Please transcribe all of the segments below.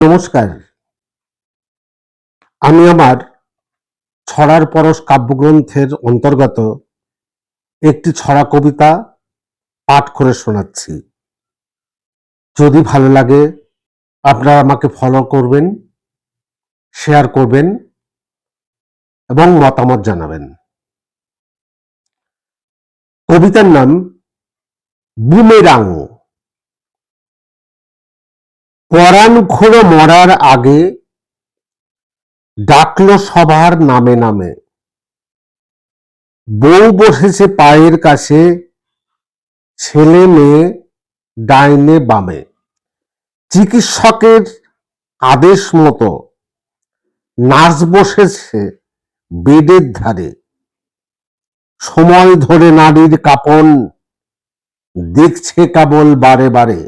নমস্কার। আমি আমার ছড়ার পরশ কাব্যগ্রন্থের অন্তর্গত একটি ছড়া কবিতা পাঠ করে শোনাচ্ছি। যদি ভালো লাগে আপনারা আমাকে ফলো করবেন, শেয়ার করবেন এবং মতামত জানাবেন। কবিতার নাম বুমেরাং। পরাণ খুঁড়ো মরার আগে ডাকলো সবার নামে নামে। বউ বসেছে পায়ের কাছে, ছেলে মেয়ে ডাইনে বামে। চিকিৎসকের আদেশ মতো নার্স বসেছে বেডের ধারে। সময় ধরে নারীর কাপন দেখছে কেবল বারে বারে।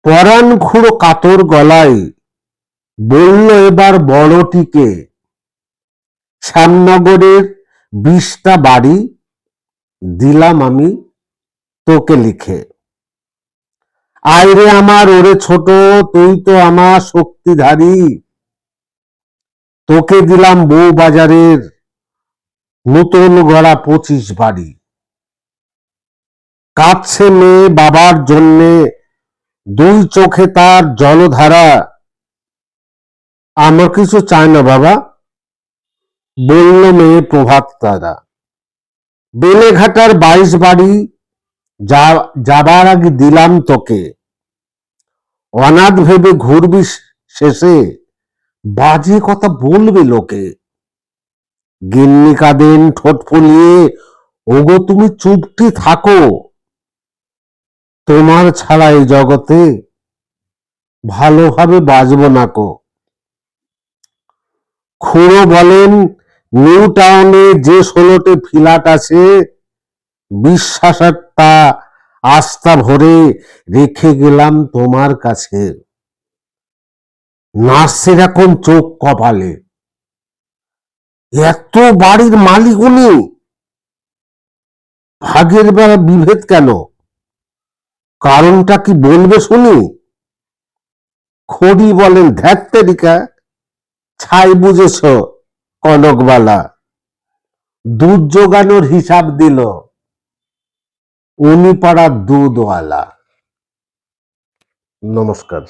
পরাণ খুঁড়ো কাতর গলায় বলল এবার বড়টিকে, শ্যামনগরের 20টা বাড়ি দিলাম আমি তোকে লিখে। আয়রে আমার ওরে ছোট, তুই তো আমার শক্তিধারী। তোকে দিলাম বউ বাজারের নতুন গড়া 25 বাড়ি। কাঁদছে মেয়ে বাবার জন্যে, 2 চোখে তার জলধারা। আমার কিছু চায় না বাবা, বলল মেয়ে প্রভাত তারা। বেলেঘাটার 22 বাড়ি যাবার আগে দিলাম তোকে। অনাথ ভেবে ঘুরবি শেষে, বাজে কথা বলবে লোকে। গিন্নি কাঁদেন ঠোঁট ফুলিয়ে, ওগো তুমি চুপটি থাকো। তোমার ছাড়া এই জগতে ভালোভাবে বাঁচবো না কো। খুড়ো বলেন নিউ টাউনে যে 16টে ফ্ল্যাট আছে, বিশ্বাসটা আস্থা ভরে রেখে গেলাম তোমার কাছে। নার্সের এখন চোখ কপালে, এত বাড়ির মালিক উনি, ভাগের বেলা বিভেদ কেন, কারণটা কি বলবে শুনি। খড়ি বলেন ধ্যাত্তেরিকা, ছাই বুঝেছ কনকবালা। দুধ জোগানোর হিসাব দিল উনি পাড়ার দুধওয়ালা। নমস্কার।